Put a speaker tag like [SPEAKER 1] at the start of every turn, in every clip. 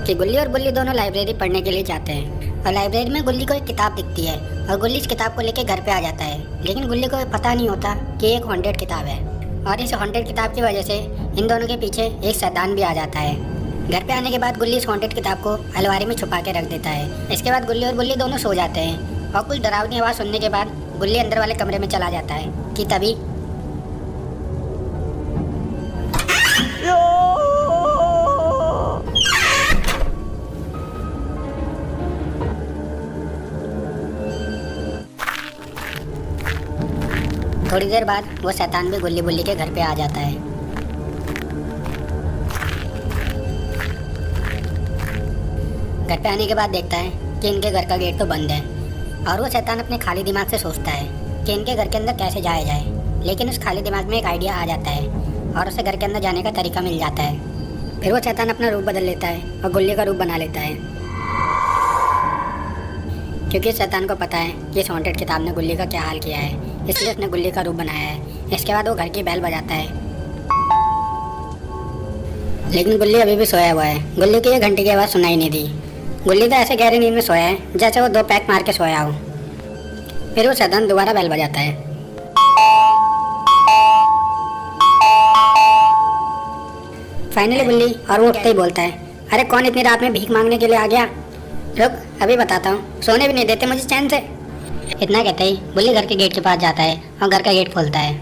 [SPEAKER 1] कि गुल्ली और बुल्ली दोनों लाइब्रेरी पढ़ने के लिए जाते हैं और लाइब्रेरी में गुल्ली को एक किताब दिखती है और गुल्ली इस किताब को लेकर घर पे आ जाता है। लेकिन गुल्ली को पता नहीं होता कि एक हॉन्टेड किताब है और इस हॉन्टेड किताब की वजह से इन दोनों के पीछे एक शैतान भी आ जाता है। घर पे आने के बाद गुल्ली इस हॉन्टेड किताब को अलमारी में छुपा के रख देता है। इसके बाद गुल्ली और बुल्ली दोनों सो जाते हैं और कुछ डरावनी आवाज़ सुनने के बाद गुल्ली अंदर वाले कमरे में चला जाता है कि तभी थोड़ी देर बाद वो शैतान भी गुल्ली बुल्ली के घर पे आ जाता है। घर पे आने के बाद देखता है कि इनके घर का गेट तो बंद है और वो शैतान अपने खाली दिमाग से सोचता है कि इनके घर के अंदर कैसे जाया जाए। लेकिन उस खाली दिमाग में एक आइडिया आ जाता है और उसे घर के अंदर जाने का तरीका मिल जाता है। फिर वो शैतान अपना रूप बदल लेता है और गुल्ली का रूप बना लेता है, क्योंकि शैतान को पता है कि इस हॉन्टेड किताब ने गुल्ली का क्या हाल किया है, इसलिए उसने गुल्ली का रूप बनाया है। इसके बाद वो घर की बेल बजाता है, लेकिन गुल्ली अभी भी सोया हुआ है। गुल्ली की ये घंटी की आवाज़ सुनाई नहीं दी। गुल्ली तो ऐसे गहरी नींद में सोया है जैसे वो 2 पैक मार के सोया हो। फिर वो शैतान दोबारा बेल बजाता है। फाइनली गुल्ली और वो उठते ही बोलता है, अरे कौन इतनी रात में भीख मांगने के लिए आ गया? रुक, अभी बताता हूँ। सोने भी नहीं देते मुझे चैन से। इतना कहते ही गुल्ली घर के गेट के पास जाता है और घर का गेट खोलता है।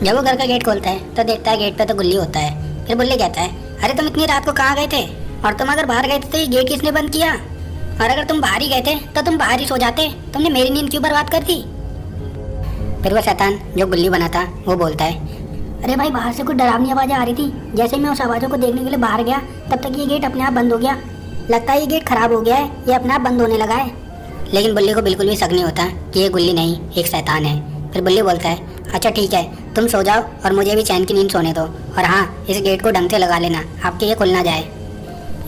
[SPEAKER 1] जब वो घर का गेट खोलता है तो देखता है गेट पे तो गुल्ली होता है। फिर गुल्ली कहता है, अरे तुम इतनी रात को कहाँ गए थे? और तुम अगर बाहर गए थे तो ये गेट किसने बंद किया? और अगर तुम बाहर ही गए थे तो तुम बाहर ही सो जाते, तुमने मेरी नींद क्यों बर्बाद कर दी? फिर वो शैतान जो गुल्ली बना था वो बोलता है, अरे भाई बाहर से कुछ डरावनी आवाज़ें आ रही थी। जैसे मैं उस आवाज़ों को देखने के लिए बाहर गया तब तक ये गेट अपने आप बंद हो गया। लगता है ये गेट खराब हो गया है, ये अपने आप बंद होने लगा है। लेकिन बुल्ली को बिल्कुल भी शक नहीं होता कि ये गुल्ली नहीं एक शैतान है। फिर बुल्ली बोलता है, अच्छा ठीक है, तुम सो जाओ और मुझे भी चैन की नींद सोने दो। और हाँ, इस गेट को ढंग से लगा लेना, आपके ये खुल ना जाए।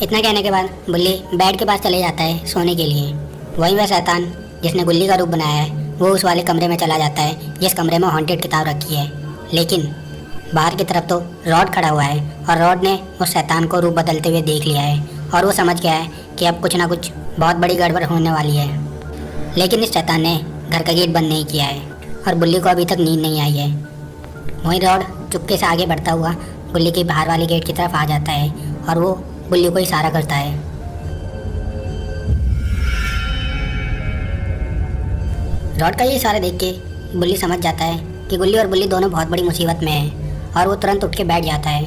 [SPEAKER 1] इतना कहने के बाद बुल्ली बेड के पास चले जाता है सोने के लिए। वहीं वह शैतान जिसने गुल्ली का रूप बनाया है वो उस वाले कमरे में चला जाता है जिस कमरे में हॉन्टेड किताब रखी है। लेकिन बाहर की तरफ तो रॉड खड़ा हुआ है और रॉड ने उस शैतान को रूप बदलते हुए देख लिया है और वो समझ गया है कि अब कुछ ना कुछ बहुत बड़ी गड़बड़ होने वाली है। लेकिन इस शैतान ने घर का गेट बंद नहीं किया है और बुल्ली को अभी तक नींद नहीं आई है। वहीं रॉड चुपके से आगे बढ़ता हुआ गुल्ली के बाहर वाले गेट की तरफ आ जाता है और वो बुल्ली को इशारा करता है। रॉड का ये इशारा देख के बुल्ली समझ जाता है कि गुल्ली और बुल्ली दोनों बहुत बड़ी मुसीबत में हैं और वो तुरंत उठ के बैठ जाता है।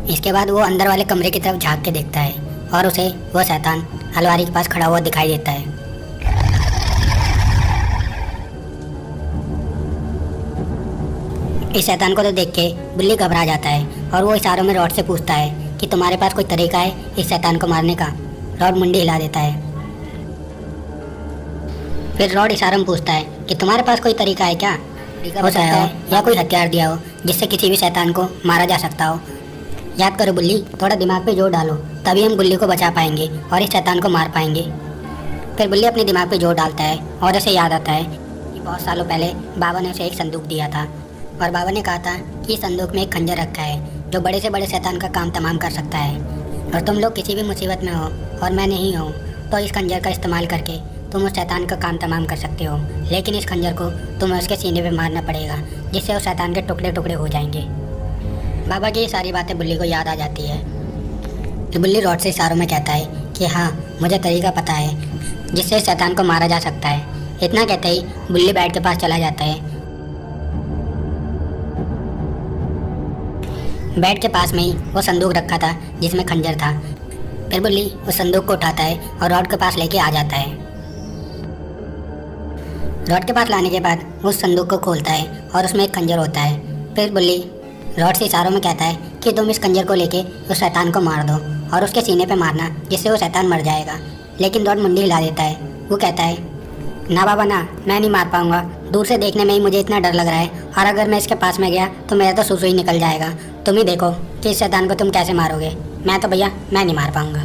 [SPEAKER 1] इसके बाद वो अंदर वाले कमरे की तरफ झांक के देखता है और उसे वो शैतान अलमारी के पास खड़ा हुआ दिखाई देता है। इस शैतान को तो देख के बुल्ली घबरा जाता है और वो इशारों में रॉड से पूछता है कि तुम्हारे पास कोई तरीका है इस शैतान को मारने का? रॉड मुंडी हिला देता है। फिर रॉड इशारों में पूछता है कि तुम्हारे पास कोई तरीका है क्या? हो सकता है या कोई हथियार दिया हो जिससे किसी भी शैतान को मारा जा सकता हो। याद करो बुल्ली, थोड़ा दिमाग पे जोर डालो, तभी हम गुल्ली को बचा पाएंगे और इस शैतान को मार पाएंगे। फिर बुल्ली अपने दिमाग पे जोर डालता है और उसे याद आता है कि बहुत सालों पहले बाबा ने उसे एक संदूक दिया था और बाबा ने कहा था कि इस संदूक में एक खंजर रखा है जो बड़े से बड़े शैतान का काम तमाम कर सकता है। और तुम लोग किसी भी मुसीबत में हो और मैं नहीं हूँ तो इस खंजर का इस्तेमाल करके तुम उस शैतान का काम तमाम कर सकते हो। लेकिन इस खंजर को तुम्हें उसके सीने पे मारना पड़ेगा जिससे उस शैतान के टुकड़े टुकड़े हो जाएंगे। बाबा की ये सारी बातें बुल्ली को याद आ जाती है। तो बुल्ली रॉड से इशारों में कहता है कि हाँ, मुझे तरीका पता है जिससे इस शैतान को मारा जा सकता है। इतना कहते ही बुल्ली बेड के पास चला जाता है। बेड के पास में ही वो संदूक रखा था जिसमें खंजर था। फिर बुल्ली उस संदूक को उठाता है और रॉड के पास लेके आ जाता है। रॉड के पास लाने के बाद उस संदूक को खोलता है और उसमें एक खंजर होता है। फिर बुल्ली रॉड से इशारों में कहता है कि तुम इस खंजर को लेके उस शैतान को मार दो और उसके सीने पे मारना जिससे वो शैतान मर जाएगा। लेकिन रॉड मुंडी हिला देता है। वो कहता है, ना बाबा ना, मैं नहीं मार पाऊंगा। दूर से देखने में ही मुझे इतना डर लग रहा है और अगर मैं इसके पास में गया तो मेरा तो सुसु ही निकल जाएगा। तुम ही देखो कि इस शैतान को तुम कैसे मारोगे। मैं तो भैया मैं नहीं मार पाऊंगा।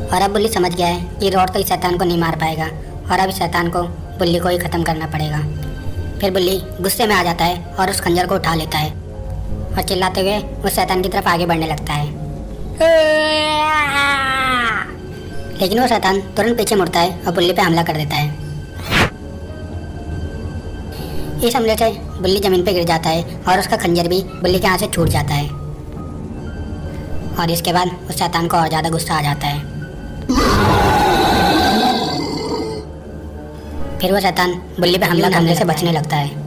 [SPEAKER 1] और अब बुल्ली समझ गया है कि रॉड तो इस शैतान को नहीं मार पाएगा और अब इस शैतान को बुल्ली को ही ख़त्म करना पड़ेगा। फिर बुल्ली गुस्से में आ जाता है और उस खंजर को उठा लेता है और चिल्लाते हुए उस शैतान की तरफ आगे बढ़ने लगता है। लेकिन वो शैतान तुरंत पीछे मुड़ता है और बुल्ली पे हमला कर देता है। इस हमले से बुल्ली जमीन पे गिर जाता है और उसका खंजर भी बुल्ली के हाथ से छूट जाता है। और इसके बाद उस शैतान को और ज़्यादा गुस्सा आ जाता है। फिर वो शैतान बुल्ली पे हमला करने से बचने लगता है।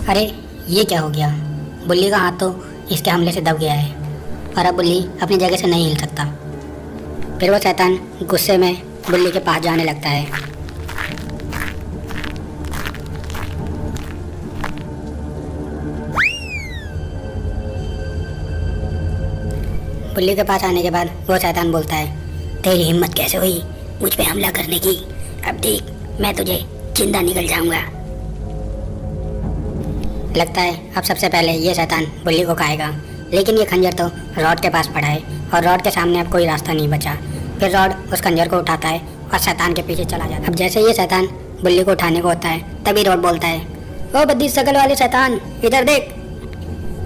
[SPEAKER 1] अरे ये क्या हो गया? बुल्ली का हाथ तो इसके हमले से दब गया है और अब बुल्ली अपनी जगह से नहीं हिल सकता। फिर वो शैतान गुस्से में बुल्ली के पास जाने लगता है। बुल्ली के पास आने के बाद वो शैतान बोलता है, तेरी हिम्मत कैसे हुई मुझ पे हमला करने की? अब देख मैं तुझे जिंदा निकल जाऊंगा। लगता है अब सबसे पहले ये शैतान बुल्ली को खाएगा, लेकिन ये खंजर तो रॉड के पास पड़ा है और रॉड के सामने अब कोई रास्ता नहीं बचा। फिर रॉड उस खंजर को उठाता है और शैतान के पीछे चला जाता है। अब जैसे ये शैतान बुल्ली को उठाने को होता है तभी रॉड बोलता है, ओ बद्दी शकल वाले शैतान इधर देख।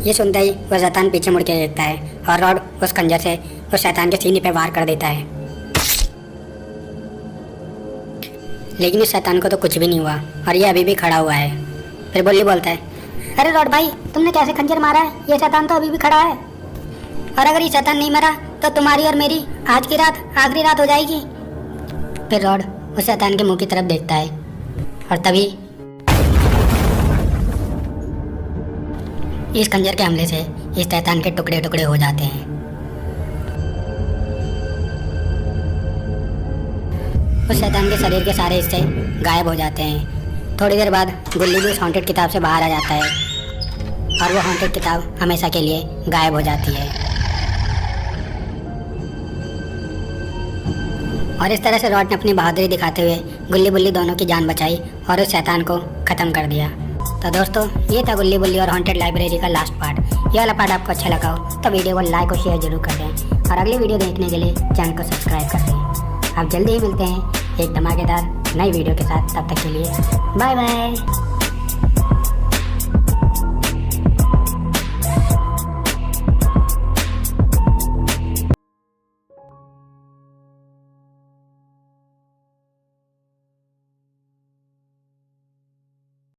[SPEAKER 1] ये सुनते ही वह शैतान पीछे मुड़ के देखता है और रॉड उस खंजर से उस शैतान के सीने पे वार कर देता है। लेकिन इस शैतान को तो कुछ भी नहीं हुआ और ये अभी भी खड़ा हुआ है। फिर बुल्ली बोलता है, अरे रॉड भाई तुमने कैसे खंजर मारा है? ये शैतान तो अभी भी खड़ा है और अगर ये शैतान नहीं मरा तो तुम्हारी और मेरी आज की रात आखिरी रात हो जाएगी। फिर रॉड उस शैतान के मुंह की तरफ देखता है और तभी इस खंजर के हमले से इस शैतान के टुकड़े टुकड़े हो जाते हैं। उस शैतान के शरीर के सारे हिस्से गायब हो जाते हैं। थोड़ी देर बाद गुल्ली भी उस हॉन्टेड किताब से बाहर आ जाता है और वो हॉन्टेड किताब हमेशा के लिए गायब हो जाती है। और इस तरह से रॉड ने अपनी बहादुरी दिखाते हुए गुल्ली बुल्ली दोनों की जान बचाई और उस शैतान को ख़त्म कर दिया। तो दोस्तों ये था गुल्ली बुल्ली और हॉन्टेड लाइब्रेरी का लास्ट पार्ट। ये वाला पार्ट आपको अच्छा लगा हो तो वीडियो को लाइक और शेयर जरूर कर दें और अगली वीडियो देखने के लिए चैनल को सब्सक्राइब कर दें। आप जल्दी ही मिलते हैं एक धमाकेदार नई वीडियो के साथ। तब तक के लिए बाय बाय।